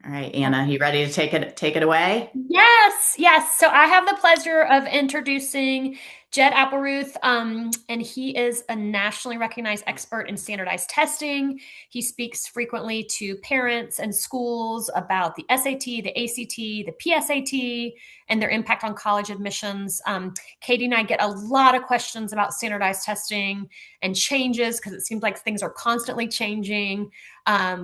All right, Anna, you ready to take it away? Yes, yes. So I have the pleasure of introducing Jed Appleruth, and he is a nationally recognized expert in standardized testing. He speaks frequently to parents and schools about the SAT, the ACT, the PSAT, and their impact on college admissions. Katie and I get a lot of questions about standardized testing and changes because it seems like things are constantly changing.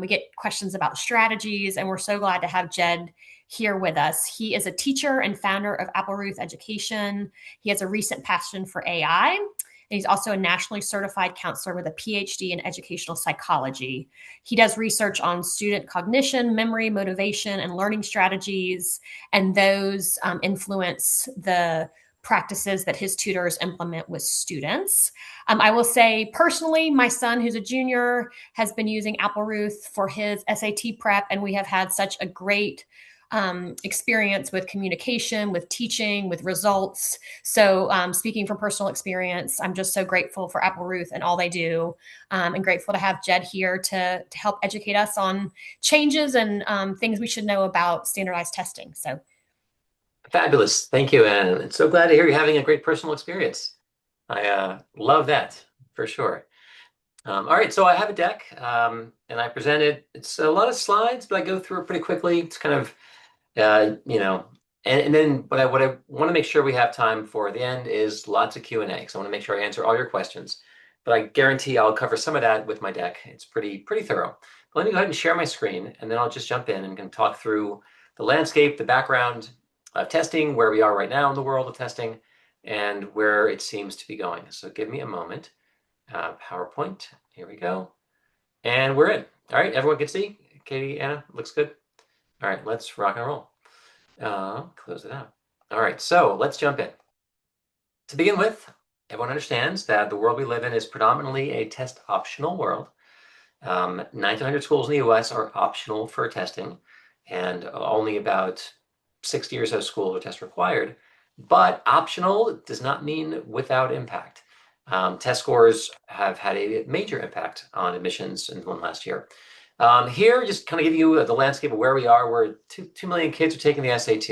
We get questions about strategies, and we're so glad to have Jed here with us. He is a teacher and founder of Appleruth Education. He has a recent passion for AI, and he's also a nationally certified counselor with a PhD in educational psychology. He does research on student cognition, memory, motivation, and learning strategies, and those influence the practices that his tutors implement with students. I will say personally, my son, who's a junior, has been using Appleruth for his SAT prep, and we have had such a great experience with communication, with teaching, with results. So, speaking from personal experience, I'm just so grateful for Appleruth and all they do, and grateful to have Jed here to help educate us on changes and things we should know about standardized testing. So, Fabulous. Thank you. And it's so glad to hear you're having a great personal experience. I love that for sure. All right, so I have a deck and I present it. It's a lot of slides, but I go through it pretty quickly. It's kind of, and then what I want to make sure we have time for at the end is lots of Q&A. So I want to make sure I answer all your questions. But I guarantee I'll cover some of that with my deck. It's pretty thorough. But let me go ahead and share my screen, and then I'll just jump in and can talk through the landscape, the background of testing, where we are right now in the world of testing, and where it seems to be going. So give me a moment. PowerPoint, here we go. And we're in. All right, everyone can see? Katie, Anna, looks good? All right, let's rock and roll. Close it out. All right, so let's jump in. To begin with, everyone understands that the world we live in is predominantly a test optional world. 1,900 schools in the US are optional for testing, and only about 60 or so schools are test required. But optional does not mean without impact. Test scores have had a major impact on admissions in the last year. Here, just kind of give you the landscape of where we are. We're 2 million kids are taking the SAT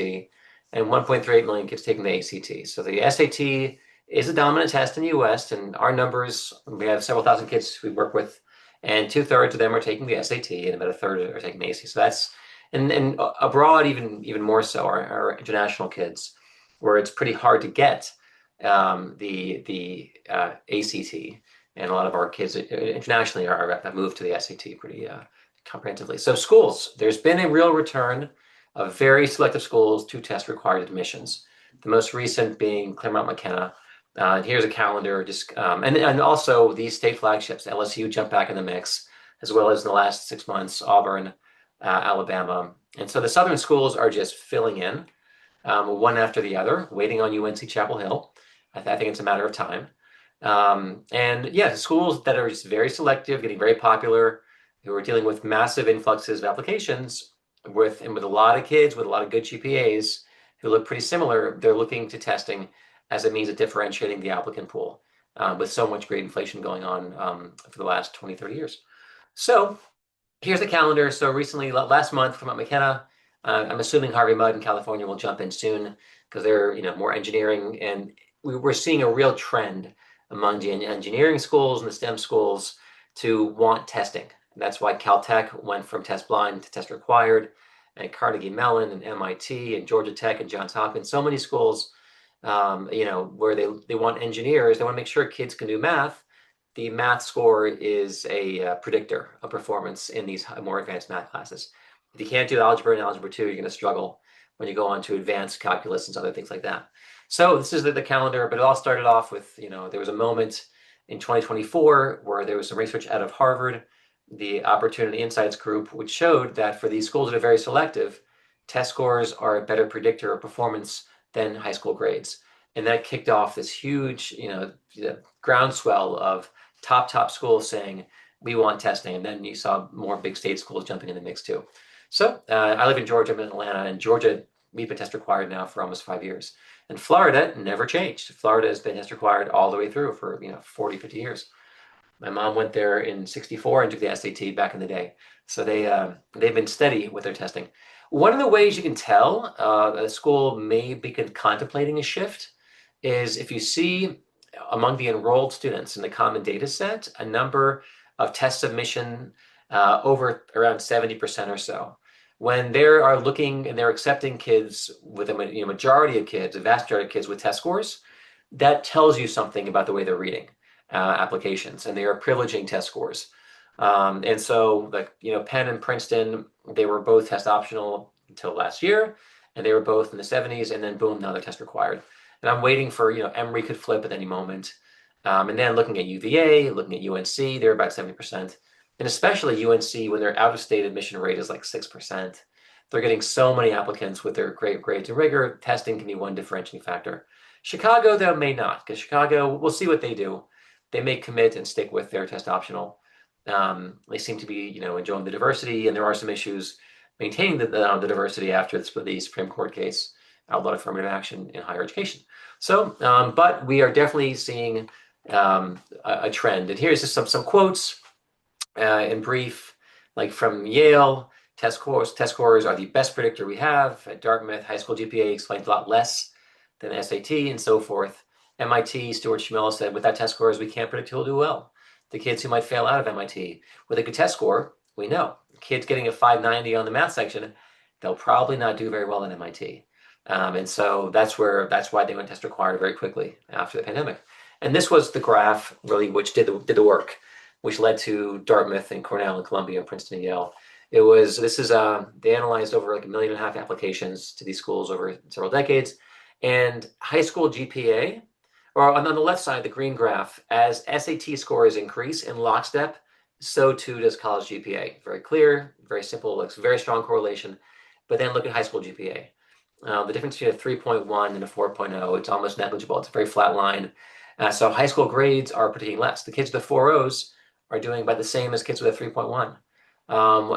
and 1.38 million kids taking the ACT. So the SAT is a dominant test in the US, and our numbers, we have several thousand kids we work with, and 2/3 of them are taking the SAT, and about a third are taking the ACT. So that's, and abroad, even more so, our international kids, where it's pretty hard to get the ACT, and a lot of our kids internationally have moved to the SAT pretty comprehensively. So schools, there's been a real return of very selective schools to test required admissions. The most recent being Claremont McKenna. And here's a calendar, just and also these state flagships. LSU jumped back in the mix, as well as in the last 6 months, Auburn, Alabama. And so the southern schools are just filling in one after the other, waiting on UNC Chapel Hill. I think it's a matter of time. And yeah, schools that are just very selective, getting very popular, who are dealing with massive influxes of applications with a lot of kids with a lot of good GPAs who look pretty similar. They're looking to testing as a means of differentiating the applicant pool with so much great inflation going on for the last 20, 30 years. So here's the calendar. So recently, last month, from McKenna, I'm assuming Harvey Mudd in California will jump in soon because they're more engineering, and we're seeing a real trend among the engineering schools and the STEM schools to want testing. And that's why Caltech went from test blind to test required, and Carnegie Mellon and MIT and Georgia Tech and Johns Hopkins, so many schools, where they want engineers, they want to make sure kids can do math. The math score is a predictor of performance in these more advanced math classes. If you can't do algebra and algebra 2, you're going to struggle when you go on to advanced calculus and other things like that. So this is the calendar, but it all started off with, there was a moment in 2024 where there was some research out of Harvard, the Opportunity Insights group, which showed that for these schools that are very selective, test scores are a better predictor of performance than high school grades. And that kicked off this huge, groundswell of top schools saying, we want testing. And then you saw more big state schools jumping in the mix too. So I live in Georgia, I'm in Atlanta, and Georgia, we've been test required now for almost 5 years. And Florida never changed. Florida has been test required all the way through for 40, 50 years. My mom went there in '64 and took the SAT back in the day. So they've been steady with their testing. One of the ways you can tell a school may be contemplating a shift is if you see among the enrolled students in the common data set a number of test submission over around 70% or so. When they are looking and they're accepting kids with a majority of kids, a vast majority of kids with test scores, that tells you something about the way they're reading applications, and they are privileging test scores. And so, like, Penn and Princeton, they were both test optional until last year, and they were both in the 70s, and then boom, now they're test required. And I'm waiting for, Emory could flip at any moment. And then looking at UVA, looking at UNC, they're about 70%. And especially UNC, when their out-of-state admission rate is like 6%, they're getting so many applicants with their great grades and rigor. Testing can be one differentiating factor. Chicago, though, may not, because Chicago, we'll see what they do. They may commit and stick with their test optional. They seem to be, enjoying the diversity, and there are some issues maintaining the diversity after the Supreme Court case outlawed affirmative action in higher education. So, but we are definitely seeing a trend. And here's just some quotes in brief, like from Yale. Test scores are the best predictor we have. At Dartmouth, high school GPA explains a lot less than SAT and so forth. MIT, Stuart Schmill said, without test scores, we can't predict who will do well. The kids who might fail out of MIT. With a good test score, we know. Kids getting a 590 on the math section, they'll probably not do very well in MIT. And so that's why they went test required very quickly after the pandemic. And this was the graph really which did the work, which led to Dartmouth and Cornell and Columbia and Princeton and Yale. They analyzed over like 1.5 million applications to these schools over several decades. And high school GPA, or on the left side, the green graph, as SAT scores increase in lockstep, so too does college GPA. Very clear, very simple, looks very strong correlation. But then look at high school GPA. The difference between a 3.1 and a 4.0, it's almost negligible. It's a very flat line. So high school grades are predicting less. The kids with the 4.0s are doing about the same as kids with a 3.1.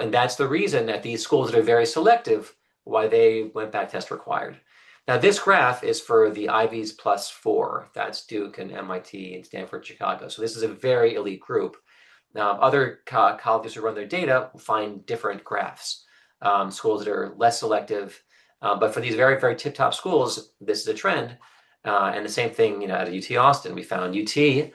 And that's the reason that these schools that are very selective, why they went back test required. Now, this graph is for the Ivies +4. That's Duke and MIT and Stanford, Chicago. So this is a very elite group. Now, other colleges who run their data will find different graphs. Schools that are less selective. But for these very, very tip-top schools, this is a trend. And the same thing, at UT Austin, we found UT,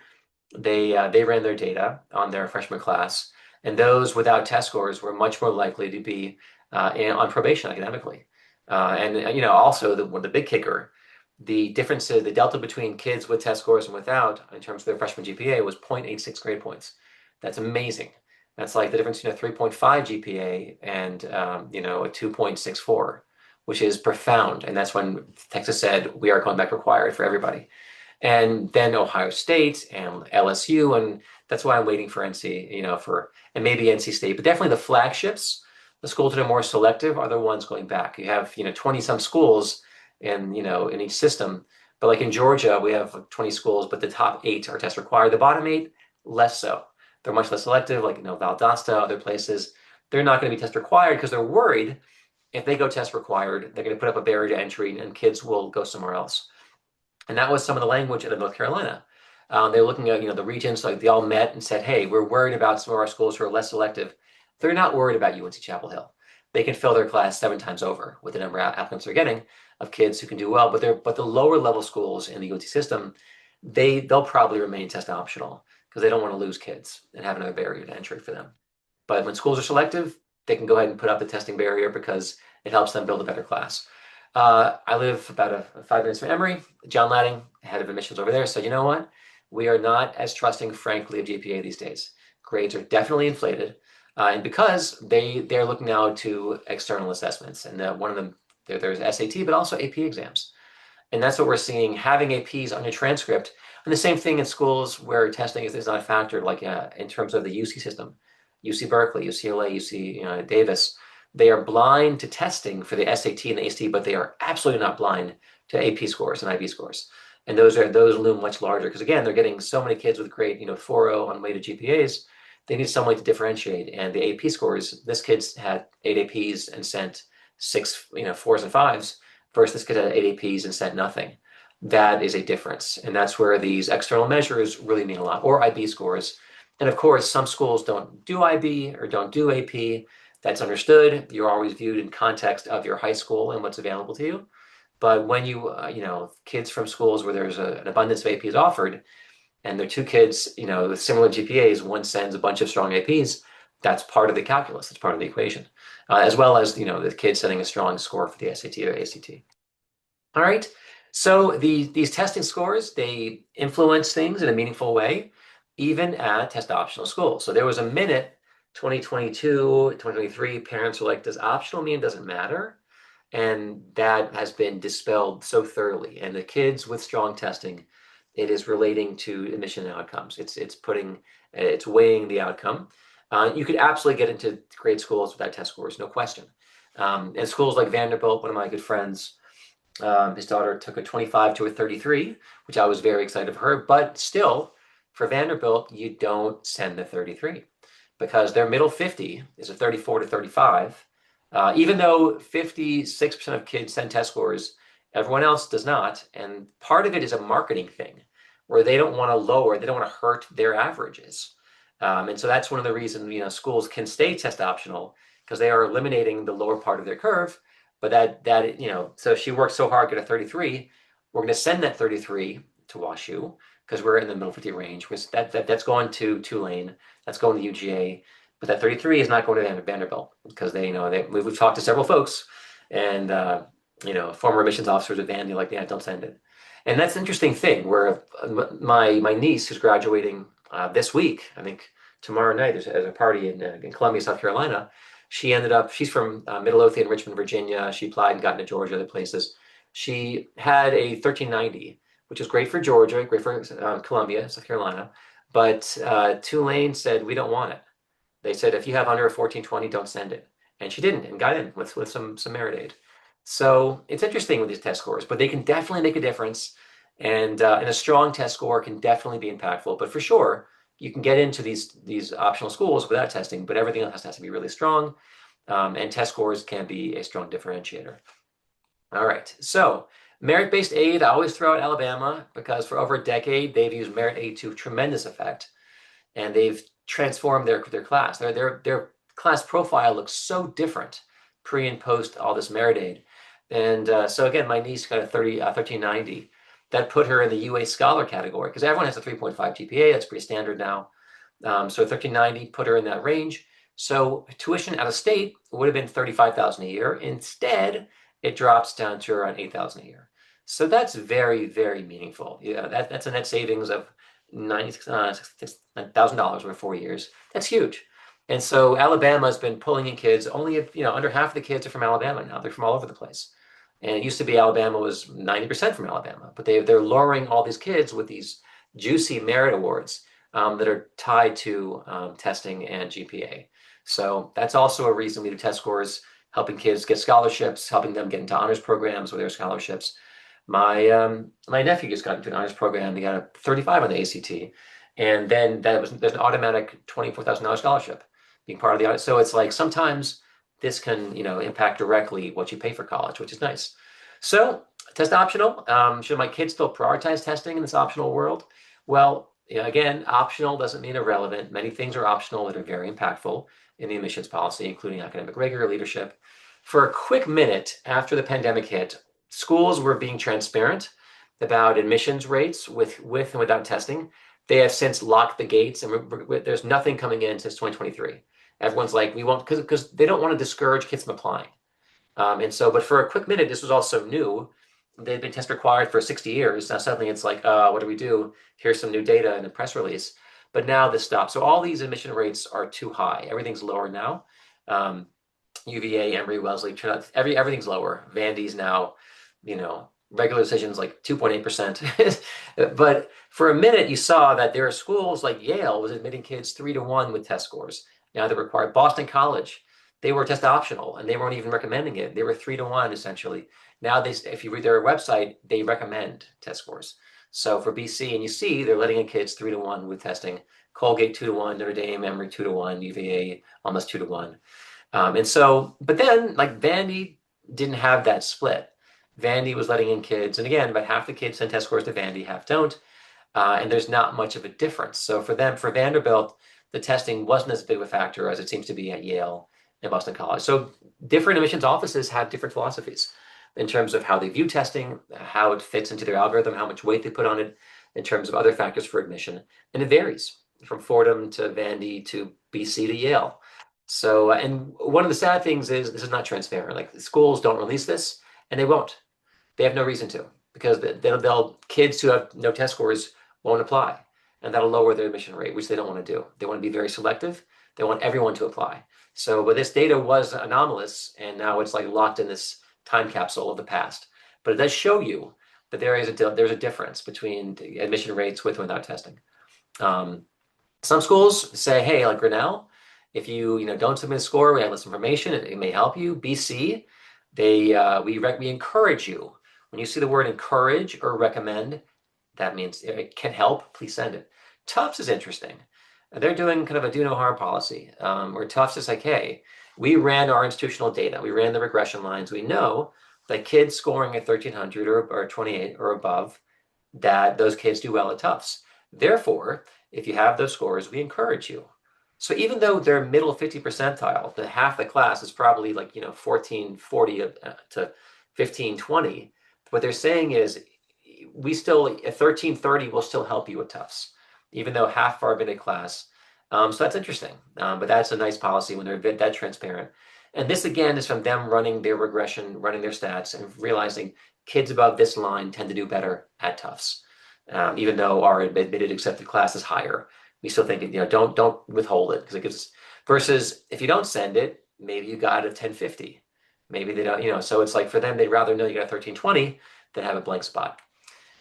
they ran their data on their freshman class, and those without test scores were much more likely to be on probation academically. And also the big kicker, the differences, the delta between kids with test scores and without, in terms of their freshman GPA, was 0.86 grade points. That's amazing. That's like the difference between a 3.5 GPA and a 2.64, which is profound. And that's when Texas said we are going back required for everybody. And then Ohio State and LSU, and that's why I'm waiting for NC, and maybe NC State, but definitely the flagships. The schools that are more selective are the ones going back. You have 20 some schools in each system, but like in Georgia we have 20 schools, but the top 8 are test required. The bottom 8 less so. They're much less selective, like Valdosta, other places. They're not going to be test required because they're worried if they go test required, they're going to put up a barrier to entry and kids will go somewhere else. And that was some of the language out of North Carolina. They were looking at the regions, like they all met and said, hey, we're worried about some of our schools who are less selective. They're not worried about UNC Chapel Hill. They can fill their class 7 times over with the number of applicants they're getting of kids who can do well. But the lower level schools in the UNC system, they'll probably remain test optional because they don't want to lose kids and have another barrier to entry for them. But when schools are selective, they can go ahead and put up the testing barrier because it helps them build a better class. I live about 5 minutes from Emory. John Ladding, head of admissions over there, said, you know what? We are not as trusting, frankly, of GPA these days. Grades are definitely inflated. And because they're looking now to external assessments. And one of them, there's SAT, but also AP exams. And that's what we're seeing, having APs on your transcript. And the same thing in schools where testing is not a factor, like in terms of the UC system. UC Berkeley, UCLA, UC Davis, they are blind to testing for the SAT and the ACT, but they are absolutely not blind to AP scores and IB scores. And those loom much larger because again, they're getting so many kids with great 4.0 on weighted GPAs. They need some way to differentiate. And the AP scores, this kid's had 8 APs and sent 6 4s and 5s, versus this kid had 8 APs and sent nothing. That is a difference. And that's where these external measures really mean a lot, or IB scores. And of course, some schools don't do IB or don't do AP. That's understood. You're always viewed in context of your high school and what's available to you. But when kids from schools where there's an abundance of APs offered, and there are two kids, with similar GPAs, one sends a bunch of strong APs, that's part of the calculus. That's part of the equation, as well as, the kid setting a strong score for the SAT or ACT. All right. So these testing scores, they influence things in a meaningful way, even at test optional schools. So there was a minute, 2022, 2023, parents were like, does optional mean doesn't matter? And that has been dispelled so thoroughly. And the kids with strong testing, it is relating to admission outcomes. It's weighing the outcome. You could absolutely get into great schools without test scores, no question. And schools like Vanderbilt, one of my good friends, his daughter took a 25 to a 33, which I was very excited for her. But still, for Vanderbilt, you don't send the 33 because their middle 50 is a 34 to 35. Even though 56% of kids send test scores, everyone else does not. And part of it is a marketing thing where they don't want to hurt their averages. And so that's one of the reasons, schools can stay test optional because they are eliminating the lower part of their curve. But so if she worked so hard to get a 33, we're going to send that 33 to WashU because we're in the middle 50 range. That's going to Tulane, that's going to UGA, but that 33 is not going to Vanderbilt because we've talked to several folks and former admissions officers at Vandy like, yeah, don't send it. And that's an interesting thing where my niece who's graduating this week, I think tomorrow night there's a party in Columbia, South Carolina. She's from Midlothian, Richmond, Virginia. She applied and got into Georgia, other places. She had a 1390, which is great for Georgia, great for Columbia, South Carolina. But Tulane said, we don't want it. They said, if you have under a 1420, don't send it. And she didn't and got in with some merit aid. So it's interesting with these test scores, but they can definitely make a difference. And a strong test score can definitely be impactful. But for sure, you can get into these optional schools without testing, but everything else has to be really strong. And test scores can be a strong differentiator. All right, so merit-based aid, I always throw out Alabama because for over a decade, they've used merit aid to tremendous effect. And they've transformed their class. Their class profile looks so different pre and post all this merit aid. And so again, my niece got a 1390. That put her in the UA Scholar category because everyone has a 3.5 GPA. That's pretty standard now. So 1390 put her in that range. So tuition out of state would have been $35,000 a year. Instead, it drops down to around $8,000 a year. So that's very, very meaningful. Yeah, that's a net savings of $96,000 over 4 years. That's huge. And so Alabama has been pulling in kids. Only under half of the kids are from Alabama now. They're from all over the place. And it used to be Alabama was 90% from Alabama, but they're luring all these kids with these juicy merit awards that are tied to testing and GPA. So that's also a reason we do test scores, helping kids get scholarships, helping them get into honors programs with their scholarships. My nephew just got into an honors program. He got a 35 on the ACT, and then there's an automatic $24,000 scholarship being part of the audit. So it's like sometimes this can impact directly what you pay for college, which is nice. So test optional. Should my kids still prioritize testing in this optional world? Well, again, optional doesn't mean irrelevant. Many things are optional that are very impactful in the admissions policy, including academic rigor, leadership. For a quick minute after the pandemic hit, schools were being transparent about admissions rates with and without testing. They have since locked the gates, and there's nothing coming in since 2023. Everyone's like, we won't, because they don't want to discourage kids from applying. But for a quick minute, this was also new. They've been test required for 60 years. Now suddenly it's like, what do we do? Here's some new data in a press release. But now this stops. So all these admission rates are too high. Everything's lower now. UVA, Emory, Wellesley, everything's lower. Vandy's now, regular decisions like 2.8%. But for a minute, you saw that there are schools like Yale was admitting kids 3-to-1 with test scores. Now they're required. Boston College, they were test optional and they weren't even recommending it. They were 3-to-1 essentially. Now if you read their website, they recommend test scores. So for BC, and you see they're letting in kids 3-to-1 with testing. Colgate 2-to-1, Notre Dame, Emory 2-to-1, UVA almost 2-to-1. But then like Vandy didn't have that split. Vandy was letting in kids, and again, about half the kids send test scores to Vandy, half don't. and there's not much of a difference. So for them, for Vanderbilt, the testing wasn't as big of a factor as it seems to be at Yale and Boston College. So different admissions offices have different philosophies in terms of how they view testing, how it fits into their algorithm, how much weight they put on it in terms of other factors for admission. And it varies from Fordham to Vandy to BC to Yale. So, and one of the sad things is this is not transparent. Like the schools don't release this, and they won't. They have no reason to, because they'll kids who have no test scores won't apply, and that'll lower their admission rate, which they don't want to do. They want to be very selective. They want everyone to apply. So, but this data was anomalous, and now it's like locked in this time capsule of the past. But it does show you that there's a difference between the admission rates with and without testing. Some schools say, hey, like Grinnell, if you don't submit a score, we have this information, it may help you. BC, we encourage you. When you see the word encourage or recommend, that means it can help, please send it. Tufts is interesting. They're doing kind of a do no harm policy, where Tufts is like, hey, we ran our institutional data, we ran the regression lines. We know that kids scoring at 1300 or 28 or above, that those kids do well at Tufts. Therefore, if you have those scores, we encourage you. So even though they're middle 50 percentile, the half the class is probably like 1440 to 1520. What they're saying is we still at 1330 will still help you with Tufts, even though half of our admitted class. So that's interesting. But that's a nice policy when they're that transparent. And this again is from them running their regression, running their stats, and realizing kids above this line tend to do better at Tufts, even though our admitted accepted class is higher. We still think don't withhold it, because it gives us, versus if you don't send it, maybe you got a 1050. Maybe they don't, so it's like for them, they'd rather know you got a 1320 than have a blank spot.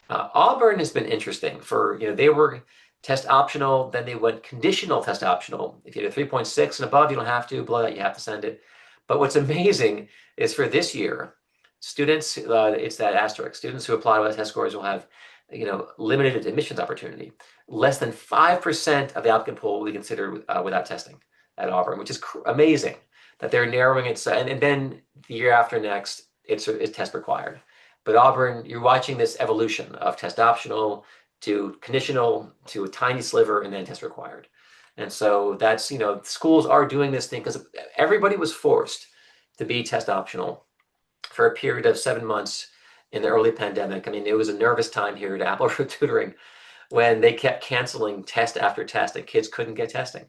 Auburn has been interesting for, they were test optional, then they went conditional test optional. If you had a 3.6 and above, you don't have to, below that, you have to send it. But what's amazing is for this year, students, it's that asterisk, students who apply with test scores will have, limited admissions opportunity. Less than 5% of the applicant pool will be considered without testing at Auburn, which is amazing that they're narrowing it. And then the year after next, it's test required. But Auburn, you're watching this evolution of test optional to conditional to a tiny sliver and then test required. And so that's, schools are doing this thing because everybody was forced to be test optional for a period of 7 months in the early pandemic. I mean, it was a nervous time here at Apple for tutoring when they kept canceling test after test and kids couldn't get testing.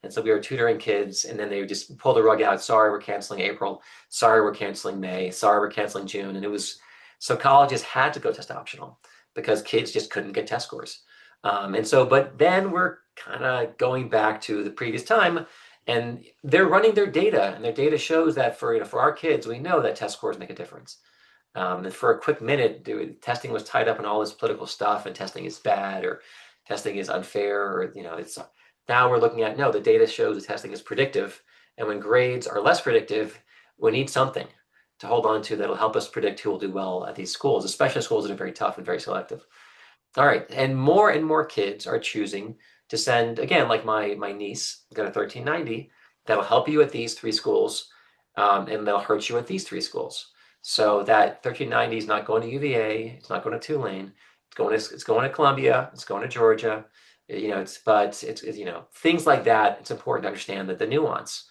And so we were tutoring kids, and then they would just pull the rug out. Sorry, we're canceling April. Sorry, we're canceling May. Sorry, we're canceling June. And it was, so colleges had to go test optional because kids just couldn't get test scores. But then we're kind of going back to the previous time, and they're running their data, and their data shows that for our kids, we know that test scores make a difference. And for a quick minute, testing was tied up in all this political stuff, and testing is bad, or testing is unfair, or it's. Now we're looking at, no, the data shows that testing is predictive, and when grades are less predictive, we need something to hold on to that'll help us predict who will do well at these schools, especially schools that are very tough and very selective. All right, and more kids are choosing to send, again, like my niece got a 1390, that'll help you at these 3 schools, and they'll hurt you at these 3 schools. So that 1390 is not going to UVA, it's not going to Tulane, it's going to Columbia, it's going to Georgia. It's things like that. It's important to understand that the nuance.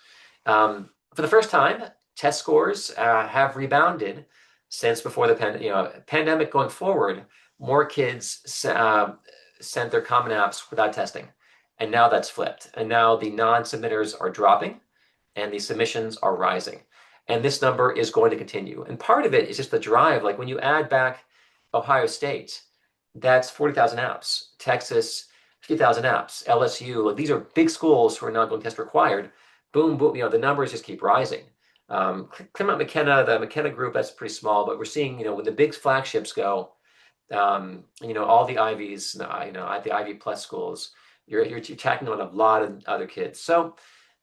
For the first time, test scores have rebounded since before the pandemic. Going forward, more kids sent their Common Apps without testing, and now that's flipped. And now the non-submitters are dropping, and the submissions are rising. And this number is going to continue. And part of it is just the drive. Like when you add back Ohio State, that's 40,000 apps. Texas, 50,000 apps. LSU, like these are big schools who are not going test required. Boom, boom, the numbers just keep rising. Claremont McKenna, the McKenna group, that's pretty small, but we're seeing, when the big flagships go, all the Ivies, at the Ivy Plus schools, you're tacking on a lot of other kids. So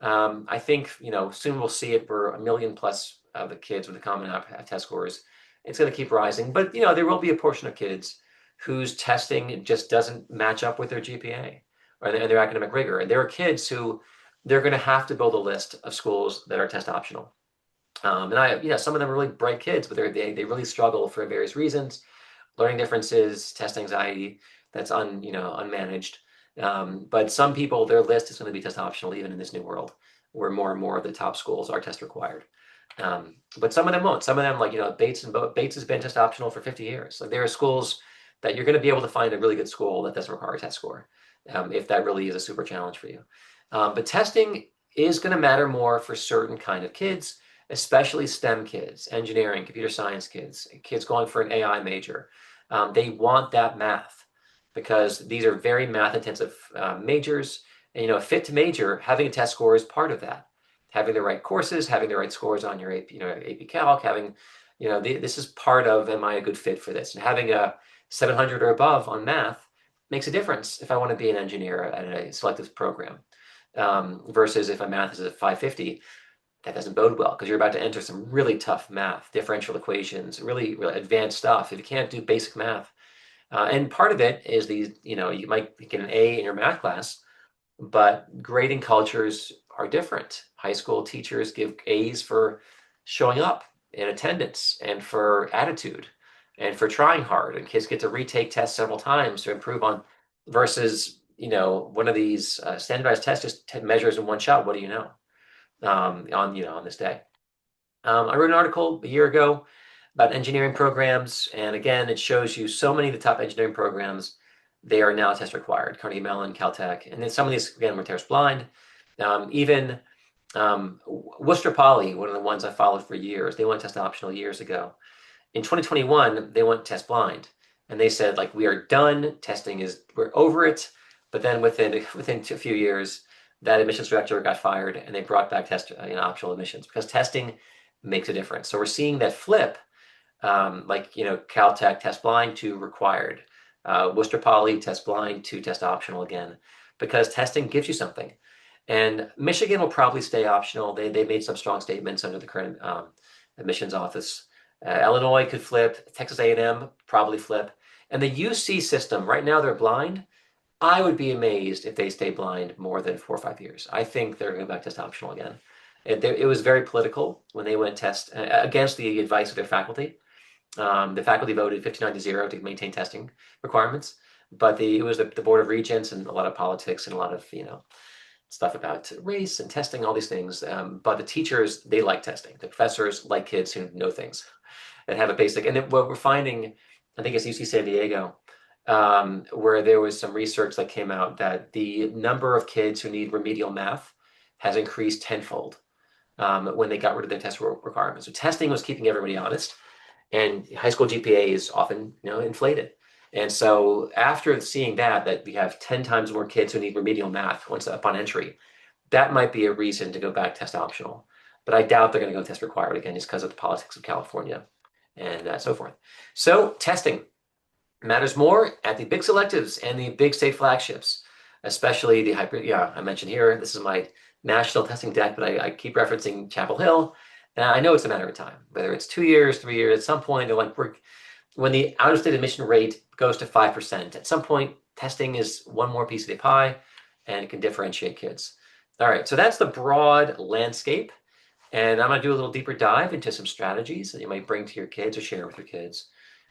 I think, soon we'll see it for 1 million plus of the kids with the Common App test scores. It's going to keep rising, but there will be a portion of kids whose testing just doesn't match up with their GPA or their academic rigor. And there are kids who they're going to have to build a list of schools that are test optional. And some of them are really bright kids, but they really struggle for various reasons, learning differences, test anxiety. that's unmanaged. But some people, their list is going to be test optional even in this new world, where more and more of the top schools are test required. But some of them won't. Some of them, like Bates has been test optional for 50 years. Like there are schools that you're going to be able to find a really good school that doesn't require a test score, if that really is a super challenge for you. But testing is going to matter more for certain kind of kids, especially STEM kids, engineering, computer science kids, kids going for an AI major. They want that math because these are very math intensive majors. And a fit to major, having a test score is part of that. Having the right courses, having the right scores on your AP Calc, having, this is part of, am I a good fit for this? And having a 700 or above on math makes a difference if I want to be an engineer at a selective program, versus if my math is at 550. That doesn't bode well because you're about to enter some really tough math, differential equations, really, really advanced stuff. If you can't do basic math, and part of it is you might get an A in your math class, but grading cultures are different. High school teachers give A's for showing up in attendance and for attitude and for trying hard, and kids get to retake tests several times to improve on, versus one of these standardized tests just measures in one shot. What do you know? On this day. I wrote an article a year ago about engineering programs, and again, it shows you so many of the top engineering programs, they are now test required. Carnegie Mellon, Caltech, and then some of these again were test blind. Even Worcester Poly, one of the ones I followed for years, they went test optional years ago. In 2021, they went test blind, and they said like we are done testing, we're over it. But then within a few years, that admissions director got fired, and they brought back optional admissions because testing makes a difference. So we're seeing that flip, Caltech test blind to required, Worcester Poly test blind to test optional again, because testing gives you something. And Michigan will probably stay optional. They made some strong statements under the current admissions office. Illinois could flip. Texas A&M probably flip. And the UC system right now, they're blind. I would be amazed if they stay blind more than 4 or 5 years. I think they're going back to test optional again. It was very political when they went test against the advice of their faculty. The faculty voted 59-0 to maintain testing requirements, but it was the Board of Regents and a lot of politics and a lot of stuff about race and testing, all these things. But the teachers, they like testing. The professors like kids who know things and have a basic. And what we're finding, I think it's UC San Diego, where there was some research that came out that the number of kids who need remedial math has increased tenfold when they got rid of their test requirements. So testing was keeping everybody honest, and high school GPA is often inflated. And so after seeing that we have 10 times more kids who need remedial math once upon entry, that might be a reason to go back test optional. But I doubt they're going to go test required again just because of the politics of California and so forth. So testing matters more at the big selectives and the big state flagships, especially the I mentioned here, this is my national testing deck, but I keep referencing Chapel Hill. And I know it's a matter of time, whether it's 2 years, 3 years, at some point, they're like, when the out-of-state admission rate goes to 5%, at some point, testing is one more piece of the pie, and it can differentiate kids. All right, so that's the broad landscape, and I'm going to do a little deeper dive into some strategies that you might bring to your kids or share with your kids.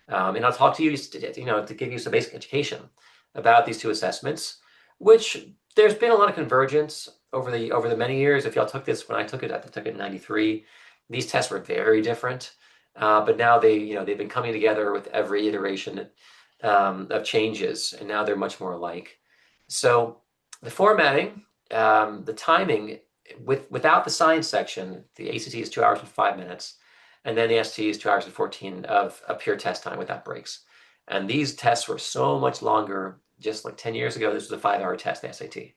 And I'll talk to you, to give you some basic education about these two assessments, which there's been a lot of convergence over the many years. If y'all took this when I took it in '93. These tests were very different, but now they've been coming together with every iteration of changes, and now they're much more alike. So the formatting, the timing, without the science section, the ACT is 2 hours and 5 minutes, and then the ST is 2 hours and 14 of pure test time without breaks. And these tests were so much longer. Just like 10 years ago, this was a 5-hour test, the SAT.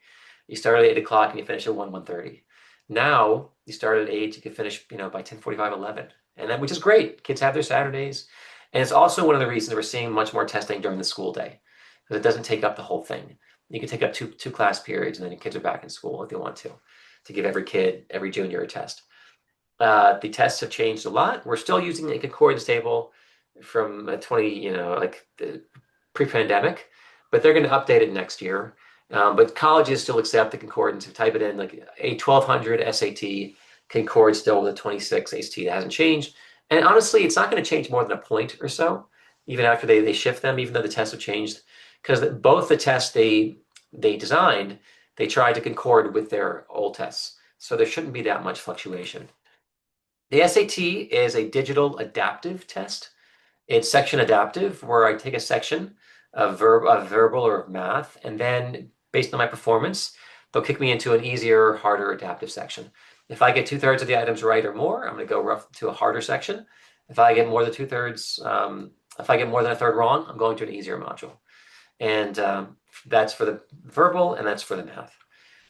You start at 8 o'clock and you finish at 1:30. Now you start at 8, you can finish by 10:45, 11, and which is great. Kids have their Saturdays, and it's also one of the reasons we're seeing much more testing during the school day, because it doesn't take up the whole thing. You can take up two class periods, and then your kids are back in school if they want to give every junior a test. The tests have changed a lot. We're still using a concordance table from the pre-pandemic, but they're going to update it next year. But colleges still accept the concordance. If you type it in, like a 1200 SAT concords still with a 26 ACT. That hasn't changed. And honestly, it's not going to change more than a point or so, even after they shift them, even though the tests have changed. because both the tests they designed, they tried to concord with their old tests. So there shouldn't be that much fluctuation. The SAT is a digital adaptive test. It's section adaptive, where I take a section of verbal or of math, and then based on my performance, they'll kick me into an easier, harder adaptive section. If I get 2/3 of the items right or more, I'm going to go rough to a harder section. If I get more than 2/3, if I get more than a third wrong, I'm going to an easier module. And that's for the verbal, and that's for the math.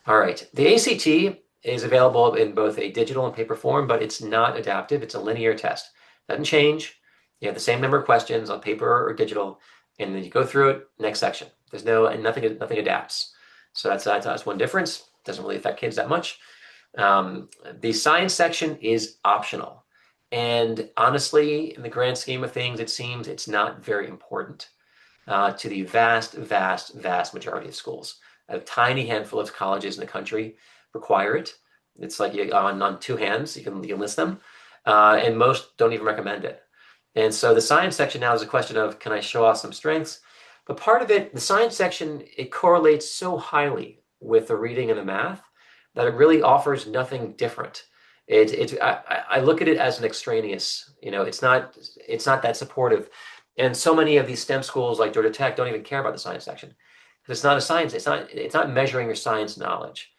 All right, the ACT is available in both a digital and paper form, but it's not adaptive. It's a linear test. Doesn't change. You have the same number of questions on paper or digital, and then you go through it, next section. There's nothing adapts. So that's one difference. Doesn't really affect kids that much. The science section is optional. And honestly, in the grand scheme of things, it seems it's not very important to the vast majority of schools. A tiny handful of colleges in the country require it. It's like on two hands, you can list them. And most don't even recommend it. And so the science section now is a question of, can I show off some strengths? But part of it, the science section, it correlates so highly with the reading and the math that it really offers nothing different. I look at it as an extraneous, it's not that supportive. And so many of these STEM schools like Georgia Tech don't even care about the science section. Because it's not a science, it's not measuring your science knowledge.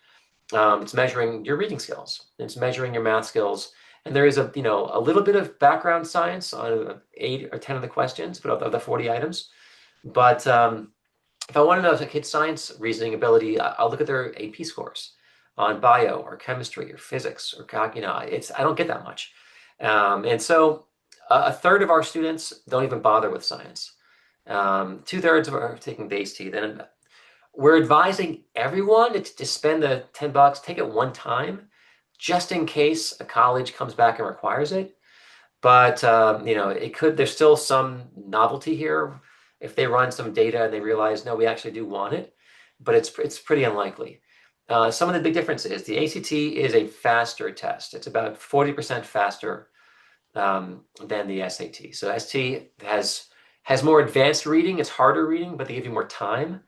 It's measuring your reading skills. It's measuring your math skills. And there is a little bit of background science on 8 or 10 of the questions, but of the 40 items. But if I want to know if a kid's science reasoning ability, I'll look at their AP scores on bio or chemistry or physics or I don't get that much. And so a third of our students don't even bother with science. 2/3 are taking the ACT. Then we're advising everyone to spend the $10, take it one time, just in case a college comes back and requires it. But there's still some novelty here. If they run some data and they realize, no, we actually do want it, but it's pretty unlikely. Some of the big differences, the ACT is a faster test. It's about 40% faster than the SAT. So ST has more advanced reading, it's harder reading, but they give you more time.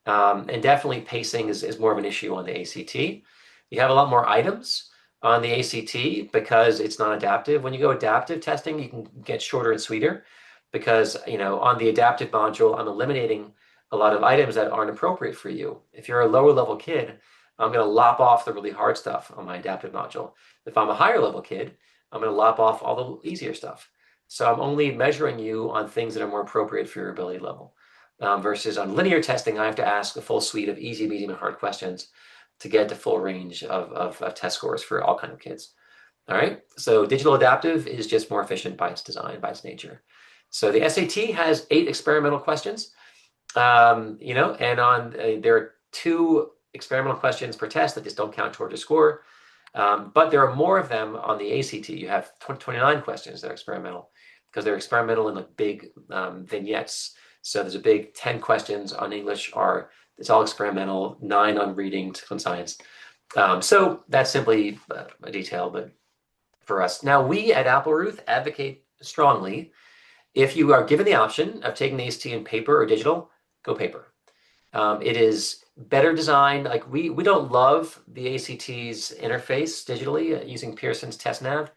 And definitely pacing is more of an issue on the ACT. You have a lot more items on the ACT because it's not adaptive. When you go adaptive testing, you can get shorter and sweeter because, on the adaptive module, I'm eliminating a lot of items that aren't appropriate for you. If you're a lower level kid, I'm going to lop off the really hard stuff on my adaptive module. If I'm a higher level kid, I'm going to lop off all the easier stuff. So I'm only measuring you on things that are more appropriate for your ability level. Versus on linear testing, I have to ask a full suite of easy, medium, and hard questions to get the full range of test scores for all kinds of kids. All right, so digital adaptive is just more efficient by its design, by its nature. So the SAT has 8 experimental questions, and there are 2 experimental questions per test that just don't count towards your score. But there are more of them on the ACT. You have 29 questions that are experimental because they're experimental in like big vignettes. So there's a big 10 questions on English it's all experimental, 9 on reading, 6 on science. So that's simply a detail, but for us. Now we at Appleruth advocate strongly, if you are given the option of taking the ACT in paper or digital, go paper. It is better designed. Like we don't love the ACT's interface digitally using Pearson's TestNav.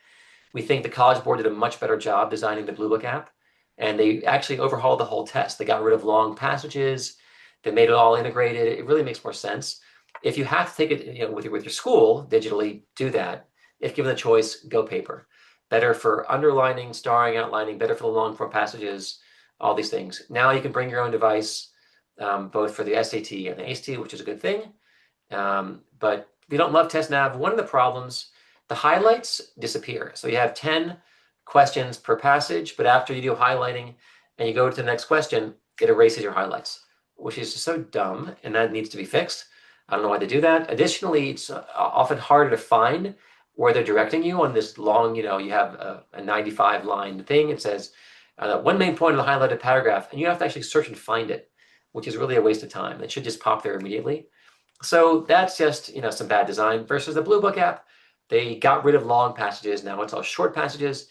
We think the College Board did a much better job designing the Blue Book app. And they actually overhauled the whole test. They got rid of long passages. They made it all integrated. It really makes more sense. If you have to take it, with your school digitally, do that. If given the choice, go paper. Better for underlining, starring, outlining. Better for the long form passages. All these things. Now you can bring your own device, both for the SAT and the ACT, which is a good thing. But if you don't love TestNav, one of the problems, the highlights disappear. So you have 10 questions per passage, but after you do highlighting and you go to the next question, it erases your highlights, which is so dumb, and that needs to be fixed. I don't know why they do that. Additionally, it's often harder to find where they're directing you on this long, you have a 95-line thing. It says one main point of the highlighted paragraph, and you have to actually search and find it, which is really a waste of time. It should just pop there immediately. So that's just, some bad design versus the Blue Book app. They got rid of long passages. Now it's all short passages.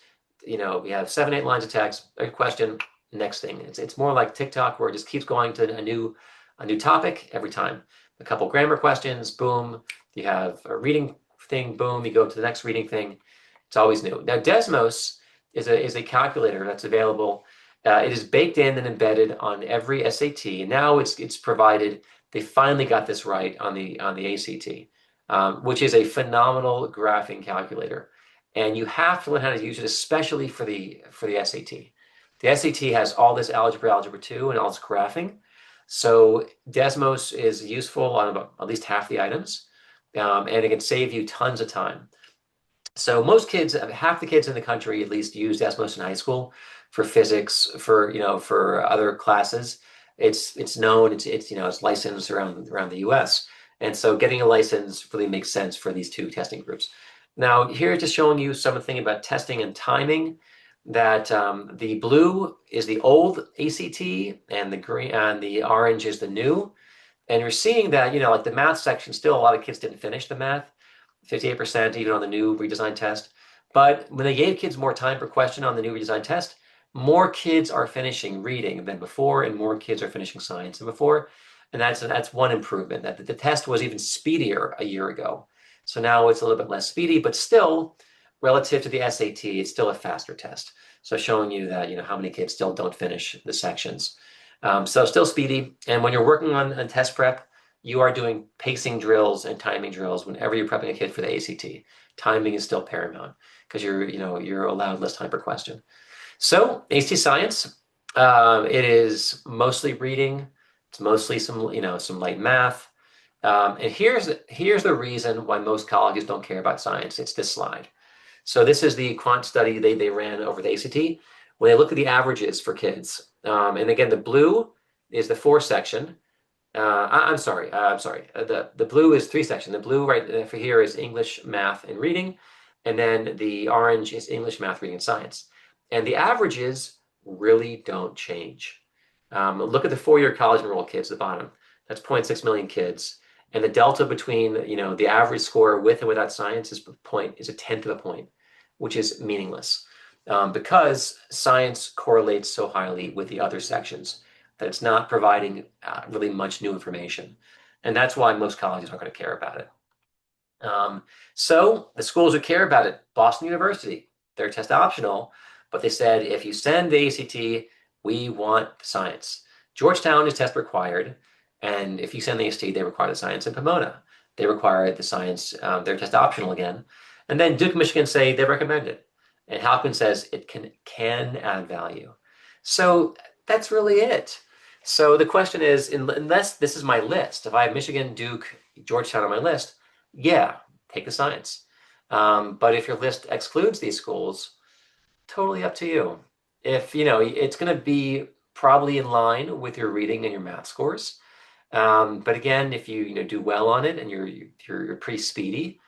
We have 7-8 lines of text, a question, next thing. It's more like TikTok, where it just keeps going to a new topic every time. A couple grammar questions, boom. You have a reading thing, boom. You go to the next reading thing. It's always new. Now, Desmos is a calculator that's available. It is baked in and embedded on every SAT, and now it's provided. They finally got this right on the ACT, which is a phenomenal graphing calculator, and you have to learn how to use it, especially for the SAT. The SAT has all this algebra 2, and all this graphing. So Desmos is useful on about at least half the items, and it can save you tons of time. So most kids, half the kids in the country at least, use Desmos in high school for physics, for other classes. It's known, it's licensed around the US. And so getting a license really makes sense for these two testing groups. Now, here just showing you something about testing and timing, that the blue is the old ACT and the green and the orange is the new. And you're seeing that, like the math section, still a lot of kids didn't finish the math, 58% even on the new redesigned test. But when they gave kids more time per question on the new redesigned test, more kids are finishing reading than before, and more kids are finishing science than before. And that's one improvement, that the test was even speedier a year ago. So now it's a little bit less speedy, but still, relative to the SAT, it's still a faster test. So showing you that, how many kids still don't finish the sections. So still speedy. And when you're working on test prep, you are doing pacing drills and timing drills whenever you're prepping a kid for the ACT. Timing is still paramount because you're allowed less time per question. So ACT Science, it is mostly reading. It's mostly some light math. And here's the reason why most colleges don't care about science. It's this slide. So this is the quant study they ran over the ACT. When they look at the averages for kids, and again, the blue is the 4 section. I'm sorry. The blue is 3 section. The blue right for here is English, math, and reading, and then the orange is English, math, reading, and science. And the averages really don't change. Look at the 4-year college enrolled kids at the bottom. That's 0.6 million kids, and the delta between the average score with and without science is a tenth of a point, which is meaningless, because science correlates so highly with the other sections that it's not providing really much new information. And that's why most colleges aren't going to care about it. So the schools who care about it, Boston University, they're test optional, but they said, if you send the ACT, we want science. Georgetown is test required. And if you send the ACT, they require the science. In Pomona, they require the science. They're test optional again. And then Duke, Michigan say they recommend it. And Halpin says it can add value. So that's really it. So the question is, unless this is my list, if I have Michigan, Duke, Georgetown on my list, yeah, take the science. But if your list excludes these schools, totally up to you. If it's going to be probably in line with your reading and your math scores. But again, if you do well on it and you're pretty speedy,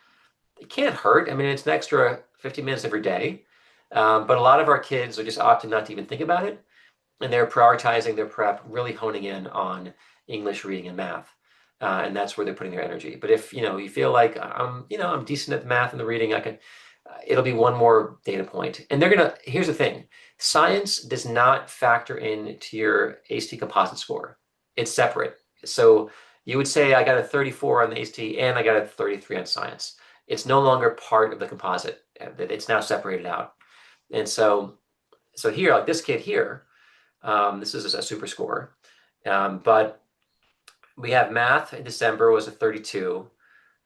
it can't hurt. I mean, it's an extra 50 minutes every day. But a lot of our kids are just opting not to even think about it. And they're prioritizing their prep, really honing in on English, reading, and math. And that's where they're putting their energy. But if you feel like I'm decent at the math and the reading, it'll be one more data point. And here's the thing, science does not factor into your ACT composite score. It's separate. So you would say I got a 34 on the ACT and I got a 33 on science. It's no longer part of the composite. It's now separated out. And so here, like this kid here, this is a super score. But we have math in December was a 32.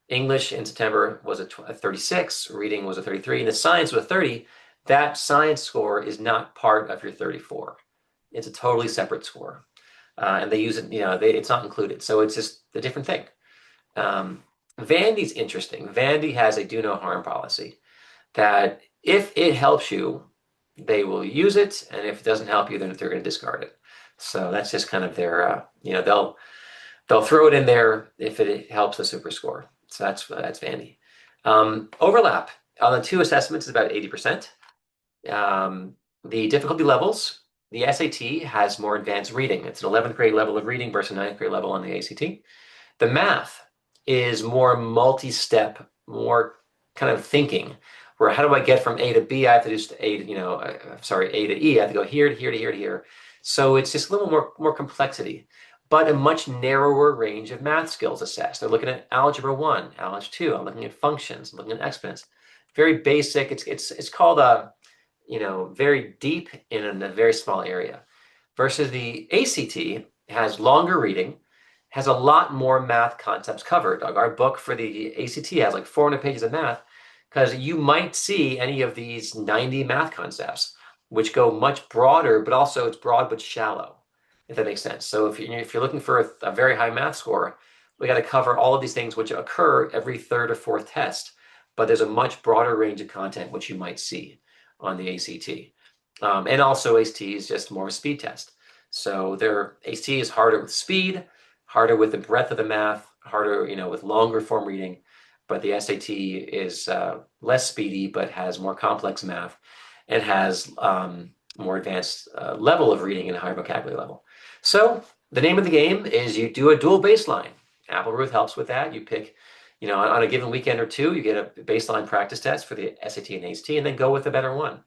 English in September was a 36. Reading was a 33. And the science was a 30. That science score is not part of your 34. It's a totally separate score. And they use it, it's not included. So it's just a different thing. Vandy's interesting. Vandy has a do no harm policy that if it helps you, they will use it. And if it doesn't help you, then they're going to discard it. So that's just kind of their, they'll throw it in there if it helps the super score. So that's Vandy. Overlap on the 2 assessments is about 80%. The difficulty levels, the SAT has more advanced reading. It's an 11th grade level of reading versus 9th grade level on the ACT. The math is more multi-step, more kind of thinking, where how do I get from A to B? I have to do A to E. I have to go here to here to here to here. So it's just a little more complexity, but a much narrower range of math skills assessed. They're looking at algebra 1, algebra 2. I'm looking at functions, I'm looking at exponents. Very basic. It's called a, very deep in a very small area. Versus the ACT has longer reading, has a lot more math concepts covered. Our book for the ACT has like 400 pages of math because you might see any of these 90 math concepts, which go much broader, but also it's broad but shallow, if that makes sense. So if you're looking for a very high math score, we got to cover all of these things which occur every third or fourth test, but there's a much broader range of content which you might see on the ACT. And also ACT is just more of a speed test. So their ACT is harder with speed, harder with the breadth of the math, harder, with longer form reading. But the SAT is less speedy, but has more complex math and has more advanced level of reading and a higher vocabulary level. So the name of the game is you do a dual baseline. Appleruth helps with that. You pick, on a given weekend or two, you get a baseline practice test for the SAT and ACT, and then go with a better one.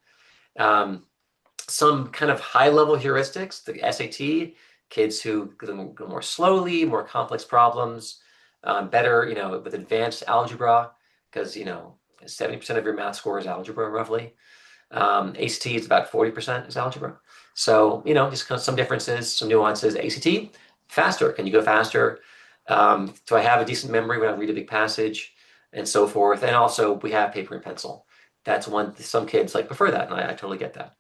Some kind of high-level heuristics, the SAT, kids who go more slowly, more complex problems, better, with advanced algebra, because, 70% of your math score is algebra, roughly. ACT is about 40% is algebra. So, just kind of some differences, some nuances. ACT, faster. Can you go faster? Do I have a decent memory when I read a big passage and so forth? And also, we have paper and pencil. That's one, some kids prefer that, and I totally get that.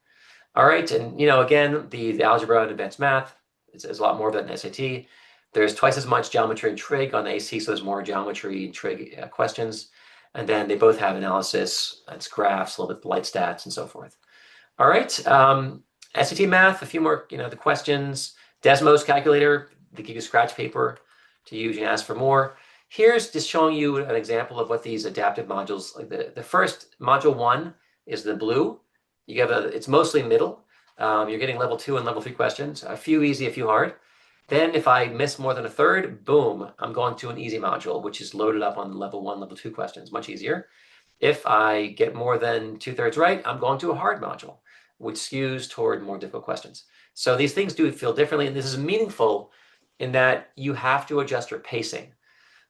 All right, and again, the algebra and advanced math is a lot more of that in SAT. There's twice as much geometry and trig on the ACT, so there's more geometry and trig questions. And then they both have analysis, it's graphs, a little bit light stats, and so forth. All right, SAT math, a few more, the questions. Desmos calculator, they give you scratch paper to use, you can ask for more. Here's just showing you an example of what these adaptive modules, like the first module 1 is the blue. You have it's mostly middle. You're getting level 2 and level 3 questions, a few easy, a few hard. Then if I miss more than a third, boom, I'm going to an easy module, which is loaded up on level 1, level 2 questions, much easier. If I get more than 2/3 right, I'm going to a hard module, which skews toward more difficult questions. So these things do feel differently, and this is meaningful in that you have to adjust your pacing.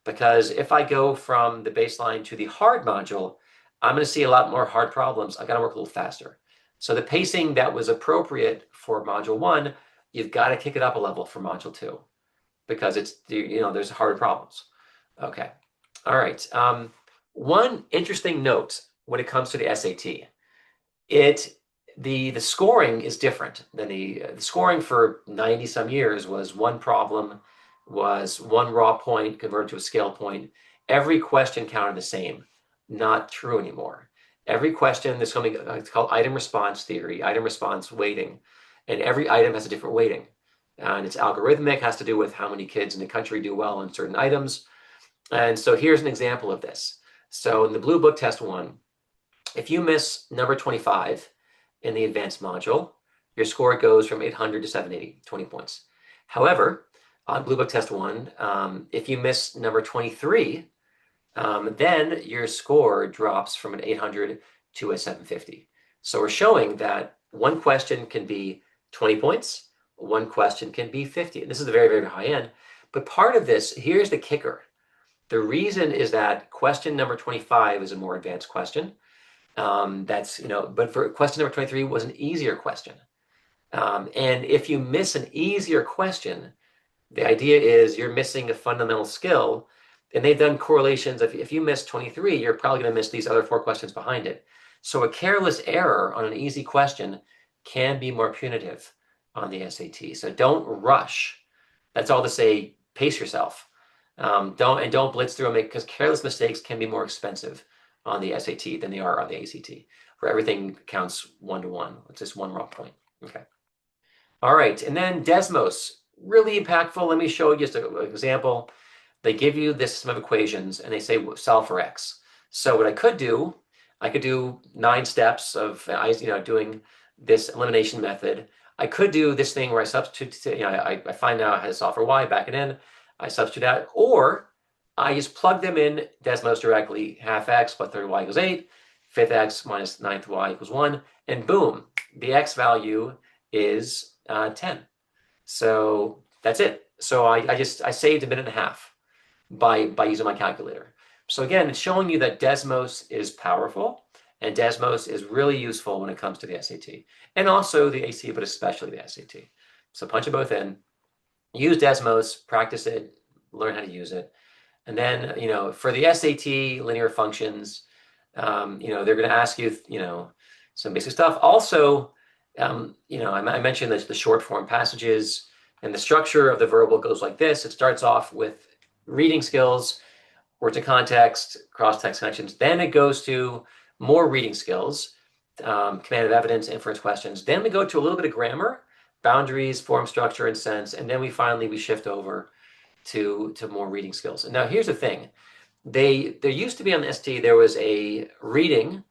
Because if I go from the baseline to the hard module, I'm going to see a lot more hard problems. I've got to work a little faster. So the pacing that was appropriate for module 1, you've got to kick it up a level for module 2 because it's, there's harder problems. Okay. All right. One interesting note when it comes to the SAT, the scoring is different than the scoring for 90 some years was one problem, was one raw point converted to a scale point. Every question counted the same. Not true anymore. Every question, there's something it's called item response theory, item response weighting, and every item has a different weighting. And it's algorithmic, has to do with how many kids in the country do well in certain items. And so here's an example of this. So in the Blue Book Test 1, if you miss number 25 in the advanced module, your score goes from 800 to 780, 20 points. However, on Blue Book Test 1, if you miss number 23, then your score drops from an 800 to a 750. So we're showing that one question can be 20 points, one question can be 50. And this is the very, very high end. But part of this, here's the kicker. The reason is that question number 25 is a more advanced question. But for question number 23 was an easier question. And if you miss an easier question, the idea is you're missing a fundamental skill. And they've done correlations. If you miss 23, you're probably going to miss these other 4 questions behind it. So a careless error on an easy question can be more punitive on the SAT. So don't rush. That's all to say, pace yourself. Don't blitz through them because careless mistakes can be more expensive on the SAT than they are on the ACT, where everything counts 1 to 1. It's just one raw point. Okay. All right. And then Desmos, really impactful. Let me show you just an example. They give you this system of equations and they say solve for X. So what I could do 9 steps of doing this elimination method. I could do this thing where I substitute, I find out how to solve for Y, back it in, I substitute that, or I just plug them in Desmos directly, half X plus 3y equals 8, fifth X minus ninth Y equals 1, and boom, the X value is 10. So that's it. So I saved a minute and a half by using my calculator. So again, it's showing you that Desmos is powerful, and Desmos is really useful when it comes to the SAT and also the ACT, but especially the SAT. So punch them both in, use Desmos, practice it, learn how to use it. And then, for the SAT linear functions, they're going to ask you, some basic stuff. Also, I mentioned that the short form passages, and the structure of the verbal goes like this. It starts off with reading skills, words of context, cross-text connections. Then it goes to more reading skills, command of evidence, inference questions. Then we go to a little bit of grammar, boundaries, form, structure, and sense. And then we shift over to more reading skills. And now here's the thing. There used to be on the ST, there was a reading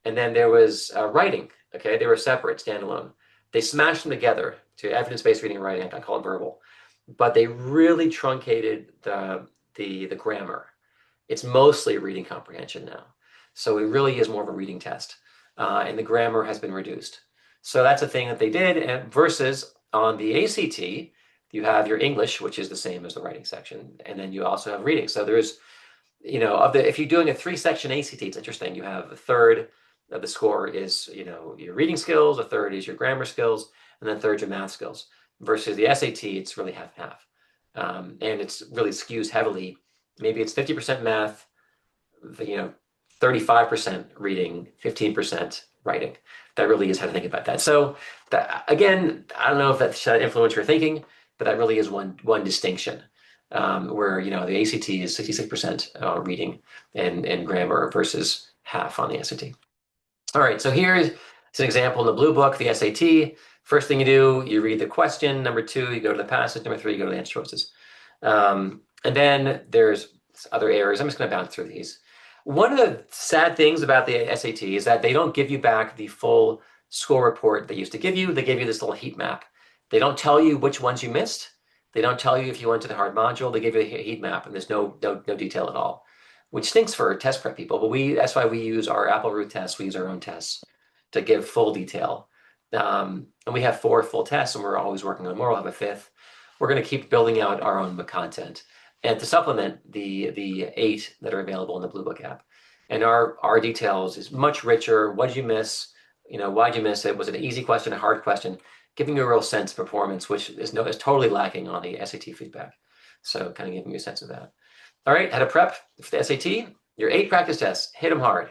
and then there was writing. Okay, they were separate, standalone. They smashed them together to evidence-based reading and writing. I call it verbal, but they really truncated the grammar. It's mostly reading comprehension now, so it really is more of a reading test, and the grammar has been reduced. So that's a thing that they did. And versus on the ACT, you have your English, which is the same as the writing section, and then you also have reading. So there's, if you're doing a 3-section ACT, it's interesting. You have a third of the score is, your reading skills, a third is your grammar skills, and then third your math skills. Versus the SAT, it's really half-half. And it's really skews heavily. Maybe it's 50% math, 35% reading, 15% writing. That really is how to think about that. So again, I don't know if that should influence your thinking, but that really is one distinction. Where the ACT is 66% reading and grammar versus half on the SAT. All right, so here's an example in the blue book, the SAT. First thing you do, you read the question. Number 2, you go to the passage. Number 3, you go to the answer choices. And then there's other areas. I'm just going to bounce through these. One of the sad things about the SAT is that they don't give you back the full score report they used to give you. They give you this little heat map. They don't tell you which ones you missed. They don't tell you if you went to the hard module. They give you a heat map, and there's no detail at all, which stinks for test prep people. But that's why we use our Apple Root tests. We use our own tests to give full detail. And we have 4 full tests, and we're always working on more. We'll have a 5th. We're going to keep building out our own content and to supplement the 8 that are available in the Blue Book app. And our details is much richer. What did you miss? Why'd you miss it? Was it an easy question, a hard question? Giving you a real sense of performance, which is totally lacking on the SAT feedback. So kind of giving you a sense of that. All right, how to prep for the SAT. Your 8 practice tests, hit them hard.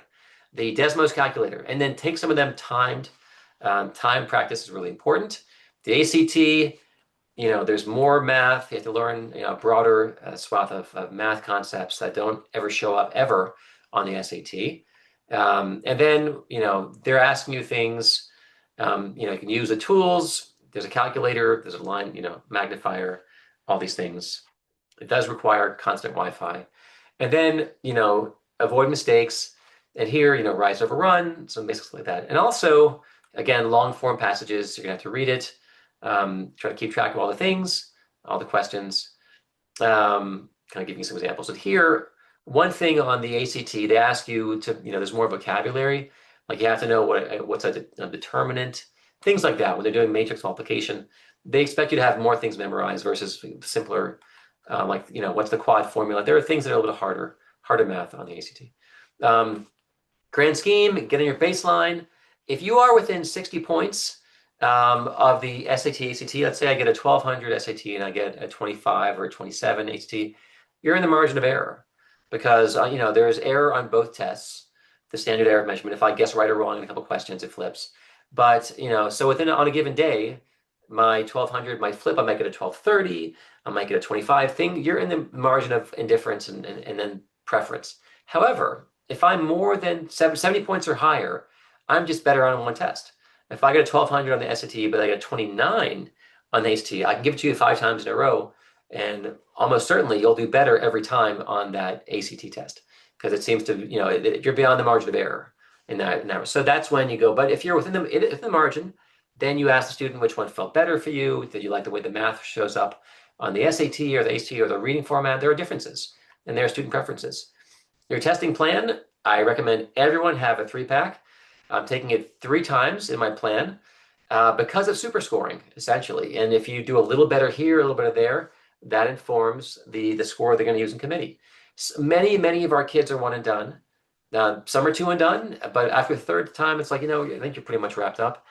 The Desmos calculator, and then take some of them timed. Time practice is really important. The ACT, there's more math. You have to learn a broader swath of math concepts that don't ever show up ever on the SAT. And then, they're asking you things. You can use the tools. There's a calculator, there's a line, magnifier, all these things. It does require constant Wi-Fi. And then, avoid mistakes. And here, rise over run, some basics like that. And also, again, long form passages, you're gonna have to read it. Try to keep track of all the things, all the questions. Kind of giving you some examples. So here, one thing on the ACT, they ask you to, there's more vocabulary. Like you have to know what's a determinant, things like that. When they're doing matrix multiplication, they expect you to have more things memorized versus simpler, what's the quad formula? There are things that are a little harder math on the ACT. Grand scheme, getting your baseline. If you are within 60 points of the SAT, ACT, let's say I get a 1200 SAT and I get a 25 or a 27 ACT, you're in the margin of error because, there's error on both tests. The standard error measurement. If I guess right or wrong in a couple questions, it flips. But so on a given day, my 1200 might flip. I might get a 1230. I might get a 25 thing. You're in the margin of indifference and then preference. However, if I'm more than 70 points or higher, I'm just better on one test. If I get a 1200 on the SAT, but I get a 29 on the ACT, I can give it to you 5 times in a row, and almost certainly you'll do better every time on that ACT test. Because it seems to, you're beyond the margin of error in that. So that's when you go. But if you're within the margin, then you ask the student which one felt better for you. Did you like the way the math shows up on the SAT or the ACT or the reading format? There are differences, and there are student preferences. Your testing plan, I recommend everyone have a 3-pack. I'm taking it 3 times in my plan. because of super scoring, essentially. And if you do a little better here, a little better there, that informs the score they're going to use in committee. Many of our kids are one and done. Some are two and done, but after the third time, it's like, I think you're pretty much wrapped up.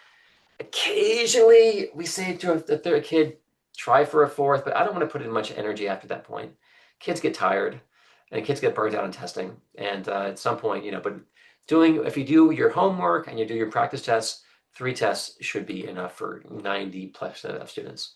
Occasionally, we say to the third kid, try for a fourth, but I don't want to put in much energy after that point. Kids get tired, and kids get burnt out on testing. And at some point, but if you do your homework and you do your practice tests, 3 tests should be enough for 90% of students.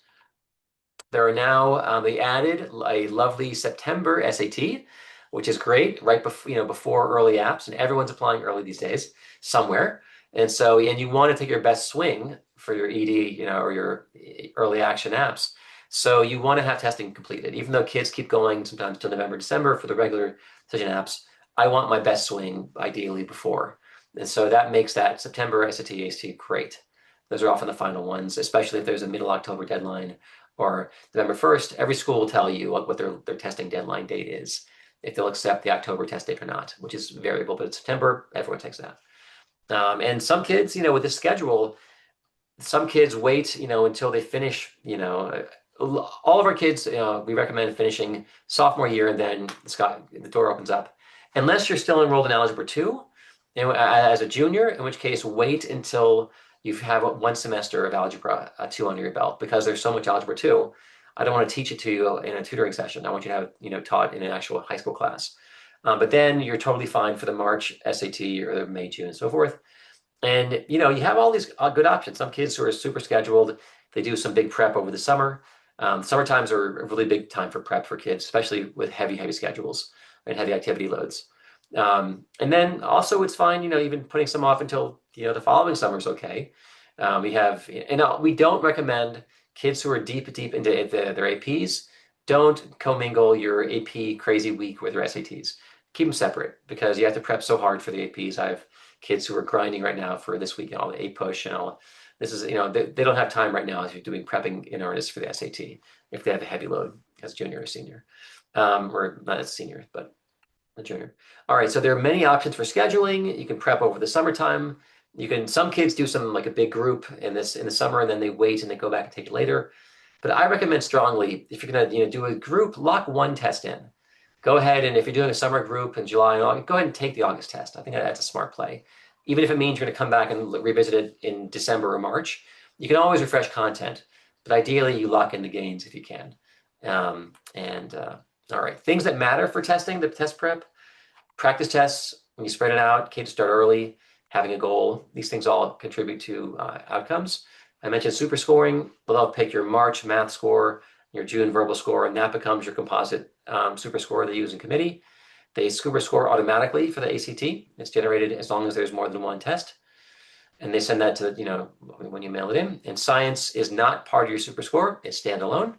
There are now, they added a lovely September SAT, which is great, right before early apps, and everyone's applying early these days somewhere. And you want to take your best swing for your ED, or your early action apps. So you want to have testing completed, even though kids keep going sometimes till November, December for the regular decision apps. I want my best swing ideally before. And so that makes that September SAT, ACT great. Those are often the final ones, especially if there's a middle October deadline or November 1st. Every school will tell you what their testing deadline date is, if they'll accept the October test date or not, which is variable, but it's September, everyone takes that. And some kids, with the schedule, some kids wait, until they finish, all of our kids, we recommend finishing sophomore year, and then the door opens up. Unless you're still enrolled in Algebra 2 as a junior, in which case wait until you have 1 semester of Algebra 2 under your belt, because there's so much Algebra 2. I don't want to teach it to you in a tutoring session. I want you to have taught in an actual high school class. But then you're totally fine for the March SAT or the May, June, and so forth. And you have all these good options. Some kids who are super scheduled, they do some big prep over the summer. Summer times are a really big time for prep for kids, especially with heavy schedules and heavy activity loads. And then also it's fine, even putting some off until the following summer is okay. We don't recommend kids who are deep into their APs. Don't commingle your AP crazy week with your SATs. Keep them separate, because you have to prep so hard for the APs. I have kids who are grinding right now for this week, all the A push and all. This is, they don't have time right now if you're doing prepping in earnest for the SAT, if they have a heavy load as junior or senior, or not as senior, but a junior. All right, so there are many options for scheduling. You can prep over the summertime. Some kids do some like a big group in the summer, and then they wait and they go back and take it later. But I recommend strongly, if you're going to do a group, lock 1 test in. Go ahead, and if you're doing a summer group in July and August, go ahead and take the August test. I think that's a smart play. Even if it means you're going to come back and revisit it in December or March, you can always refresh content. But ideally, you lock in the gains if you can. All right, things that matter for testing, the test prep, practice tests, when you spread it out, kids start early, having a goal. These things all contribute to outcomes. I mentioned super scoring. They'll pick your March math score, your June verbal score, and that becomes your composite super score they use in committee. They super score automatically for the ACT. It's generated as long as there's more than 1 test. And they send that to, when you mail it in. And science is not part of your super score. It's standalone.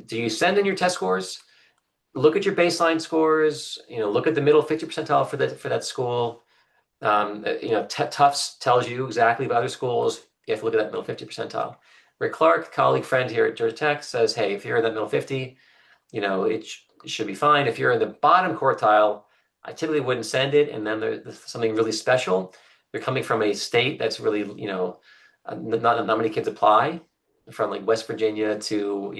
Do you send in your test scores? Look at your baseline scores, look at the middle 50 percentile for that school. Tufts tells you exactly about other schools. You have to look at that middle 50 percentile. Rick Clark, colleague, friend here at Georgia Tech, says, hey, if you're in that middle 50, it should be fine. If you're in the bottom quartile, I typically wouldn't send it. And then there's something really special. You're coming from a state that's really, not many kids apply, from like West Virginia to,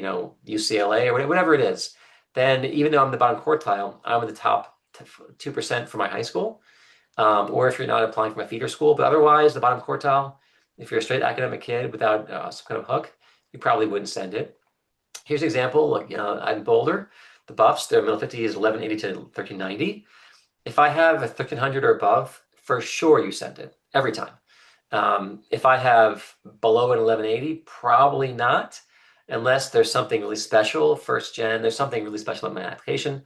UCLA or whatever it is. Then even though I'm the bottom quartile, I'm in the top 2% for my high school. Or if you're not applying from a feeder school, but otherwise the bottom quartile, if you're a straight academic kid without some kind of hook, you probably wouldn't send it. Here's an example, I'm Boulder, the Buffs, their middle 50 is 1180 to 1390. If I have a 1300 or above, for sure you send it, every time. If I have below an 1180, probably not, unless there's something really special, first gen, there's something really special in my application.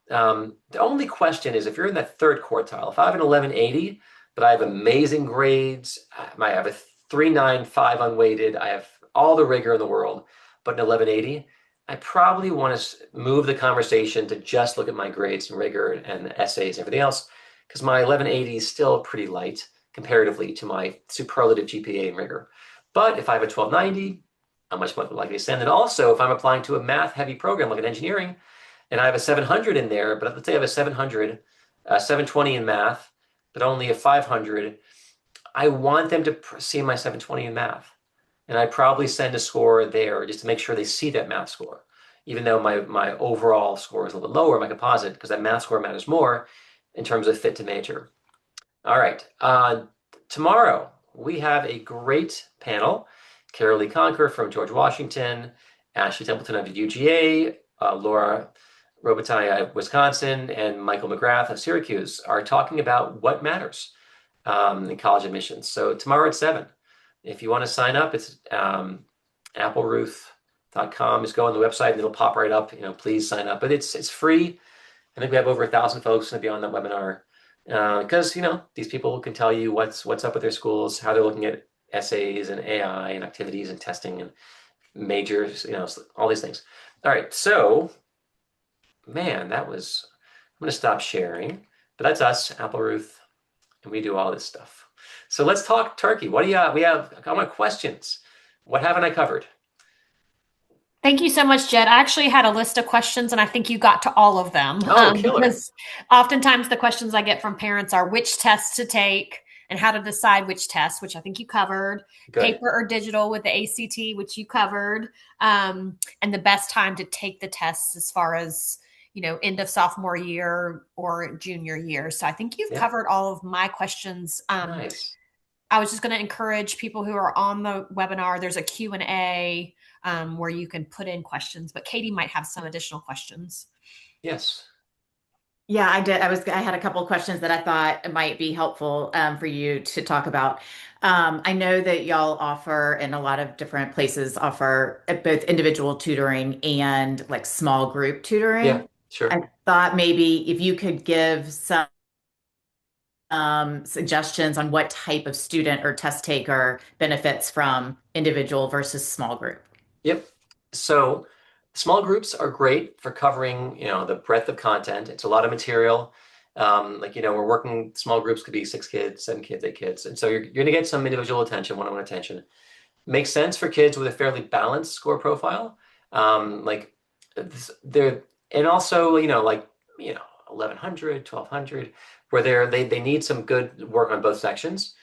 The only question is if you're in that third quartile, if I have an 1180, but I have amazing grades, I have a 395 unweighted, I have all the rigor in the world, but an 1180, I probably want to move the conversation to just look at my grades and rigor and essays and everything else, because my 1180 is still pretty light comparatively to my superlative GPA and rigor. But if I have a 1290, I'm much more likely to send it. Also, if I'm applying to a math-heavy program like an engineering, and I have a 700 in there, but let's say I have a 700, 720 in math, but only a 500, I want them to see my 720 in math. And I probably send a score there just to make sure they see that math score, even though my overall score is a little bit lower, my composite, because that math score matters more in terms of fit to major. All right. Tomorrow, we have a great panel. Carol Lee Conker from George Washington, Ashley Templeton of UGA, Laura Robitaille of Wisconsin, and Michael McGrath of Syracuse are talking about what matters in college admissions. So tomorrow at 7. If you want to sign up, it's appleruth.com. Just go on the website and it'll pop right up. Please sign up. But it's free. I think we have over 1,000 folks going to be on that webinar because these people can tell you what's up with their schools, how they're looking at essays and AI and activities and testing and majors, all these things. All right, so man, I'm going to stop sharing. But that's us, Apple Ruth, and we do all this stuff. So let's talk turkey. What do you have? We have a couple of questions. What haven't I covered? Thank you so much, Jed. I actually had a list of questions and I think you got to all of them. Oh, killer. Because oftentimes the questions I get from parents are which tests to take and how to decide which test, which I think you covered, Good. Paper or digital with the ACT, which you covered, and the best time to take the tests as far as, end of sophomore year or junior year. So I think you've covered all of my questions. Nice. I was just going to encourage people who are on the webinar. There's a Q&A where you can put in questions, but Katie might have some additional questions. Yes. Yeah, I did. I had a couple of questions that I thought might be helpful for you to talk about. I know that y'all offer, and a lot of different places offer both individual tutoring and like small group tutoring. Yeah, sure. I thought maybe if you could give some suggestions on what type of student or test taker benefits from individual versus small group. Yep. So small groups are great for covering, the breadth of content. It's a lot of material. We're working, small groups could be 6 kids, 7 kids, 8 kids. And so you're going to get some individual attention, one-on-one attention. Makes sense for kids with a fairly balanced score profile. And also, 1,100, 1,200, where they need some good work on both sections.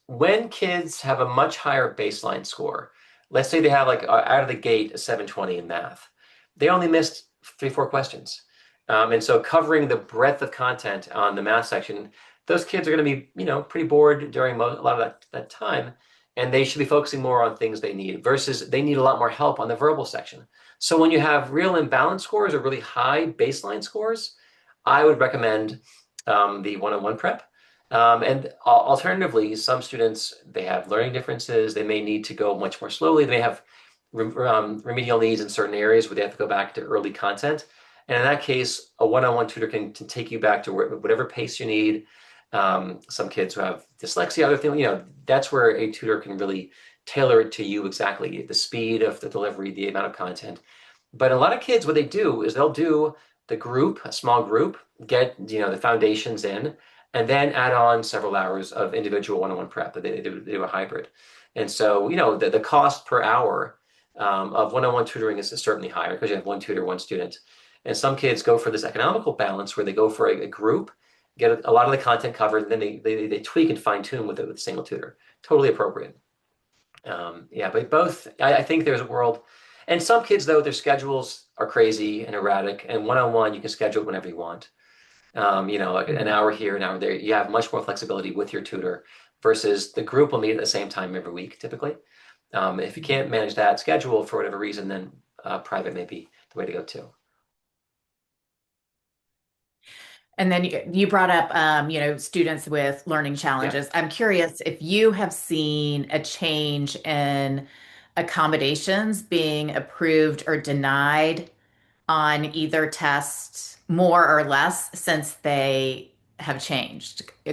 When kids have a much higher baseline score, let's say they have out of the gate a 720 in math, they only missed 3-4 questions. And so covering the breadth of content on the math section, those kids are going to be, pretty bored during a lot of that time. And they should be focusing more on things they need versus they need a lot more help on the verbal section. So when you have real imbalanced scores or really high baseline scores, I would recommend the one-on-one prep. And alternatively, some students, they have learning differences. They may need to go much more slowly. They may have remedial needs in certain areas where they have to go back to early content. And in that case, a one-on-one tutor can take you back to whatever pace you need. Some kids who have dyslexia, other things, that's where a tutor can really tailor it to you exactly, the speed of the delivery, the amount of content. But a lot of kids, what they do is they'll do the group, a small group, get the foundations in, and then add on several hours of individual one-on-one prep. They do a hybrid. And so, the cost per hour of one-on-one tutoring is certainly higher because you have one tutor, one student. And some kids go for this economical balance where they go for a group, get a lot of the content covered, and then they tweak and fine tune with a single tutor. Totally appropriate. But both, I think there's a world. And some kids, though, their schedules are crazy and erratic, and one-on-one, you can schedule it whenever you want. Like an hour here, an hour there. You have much more flexibility with your tutor versus the group will meet at the same time every week, typically. If you can't manage that schedule for whatever reason, then private may be the way to go too. And then you brought up, students with learning challenges. Yeah. I'm curious if you have seen a change in accommodations being approved or denied on either test more or less since they have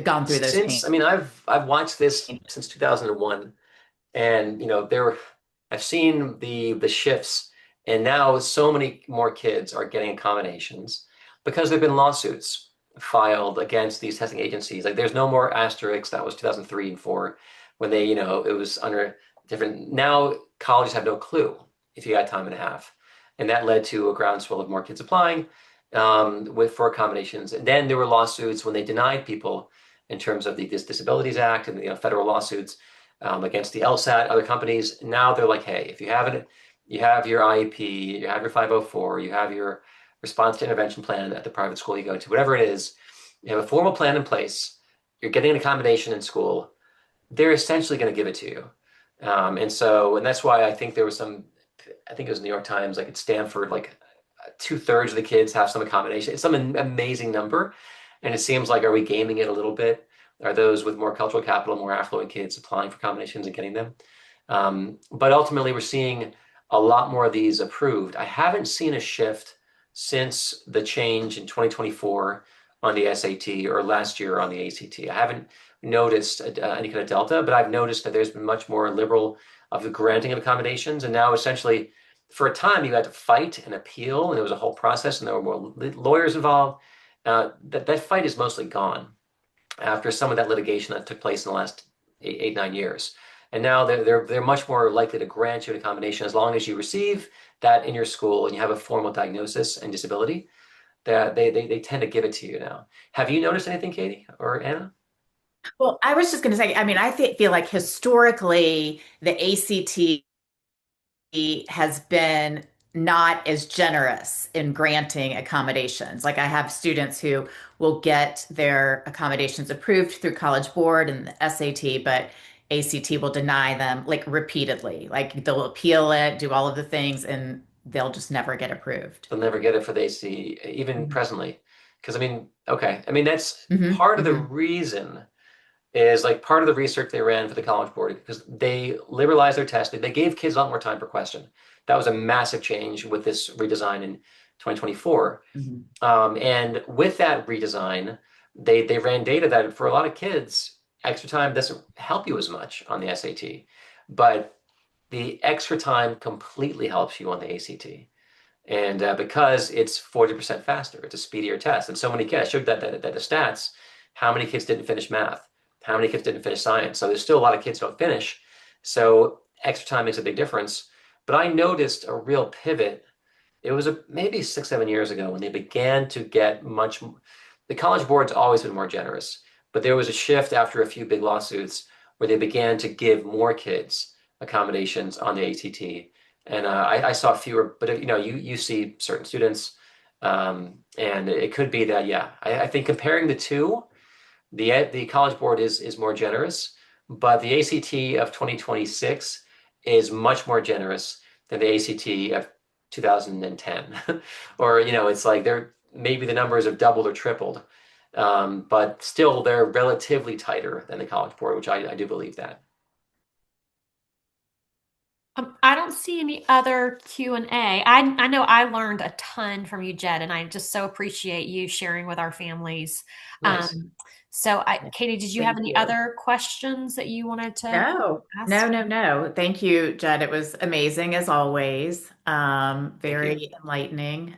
gone through those changes. I've watched this since 2001, and I've seen the shifts, and now so many more kids are getting accommodations because there've been lawsuits filed against these testing agencies. Like there's no more asterisks. That was 2003 and 4 when they, it was under different. Now colleges have no clue if you got time and a half, and that led to a groundswell of more kids applying for accommodations. And then there were lawsuits when they denied people in terms of the Disabilities Act and the federal lawsuits against the LSAT, other companies. Now they're like, hey, if you have it, you have your IEP, you have your 504, you have your response to intervention plan at the private school you go to, whatever it is, you have a formal plan in place, you're getting an accommodation in school, they're essentially going to give it to you. And that's why I think there was I think it was New York Times, like at Stanford, like 2/3 of the kids have some accommodation. It's some amazing number. And it seems like, are we gaming it a little bit? Are those with more cultural capital, more affluent kids applying for accommodations and getting them? But ultimately, we're seeing a lot more of these approved. I haven't seen a shift since the change in 2024 on the SAT or last year on the ACT. I haven't noticed any kind of delta, but I've noticed that there's been much more liberal of the granting of accommodations. And now essentially, for a time, you had to fight and appeal, and there was a whole process, and there were more lawyers involved. That fight is mostly gone after some of that litigation that took place in the last 8, 9 years. And now they're much more likely to grant you an accommodation as long as you receive that in your school and you have a formal diagnosis and disability. That they tend to give it to you now. Have you noticed anything, Katie or Anna? Well, I was just going to say, I mean, feel like historically the ACT has been not as generous in granting accommodations. Like I have students who will get their accommodations approved through College Board and the SAT, but ACT will deny them like repeatedly. Like they'll appeal it, do all of the things, and they'll just never get approved. They'll never get it for the AC, even presently. Because I mean, okay, I mean that's Hmm. part of the Hmm. reason is like part of the research they ran for the College Board because they liberalized their testing. They gave kids a lot more time per question. That was a massive change with this redesign in 2024. Hmm. And with that redesign, they ran data that for a lot of kids, extra time doesn't help you as much on the SAT, but the extra time completely helps you on the ACT. And because it's 40% faster, it's a speedier test. And so many kids, I showed that the stats, how many kids didn't finish math, how many kids didn't finish science. So there's still a lot of kids who don't finish. So extra time makes a big difference. But I noticed a real pivot. It was maybe 6, 7 years ago when they began to get much. The College Board's always been more generous, but there was a shift after a few big lawsuits where they began to give more kids accommodations on the ACT. And I saw fewer, but you see certain students, and it could be that yeah. I think comparing the two, the College Board is more generous, but the ACT of 2026 is much more generous than the ACT of 2010. Or, it's like they're maybe the numbers have doubled or tripled. But still they're relatively tighter than the College Board, which I do believe that. I don't see any other Q&A. I know I learned a ton from you, Jed, and I just so appreciate you sharing with our families. Nice. Katie, did you have Thank any you. other questions that you wanted to No, ask? no, no, no. Thank you, Jed. It was amazing as always. Thank you. Very enlightening.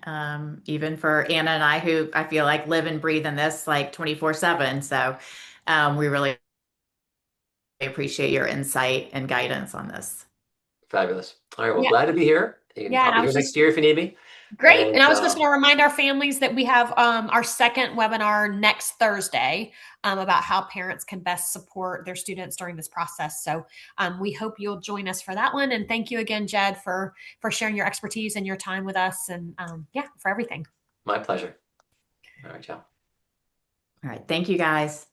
Even for Anna and I, who I feel like live and breathe in this like 24/7. So we really appreciate your insight and guidance on this. Fabulous. All right. Well, Yeah, glad to be here. yeah, I'll and I be here was just next year if you need me. great. And And I was just going to remind our families that we have our second webinar next Thursday about how parents can best support their students during this process. So we hope you'll join us for that one. And thank you again, Jed, for sharing your expertise and your time with us, and yeah, for everything. my pleasure. All right, ciao. All right. Thank you, guys.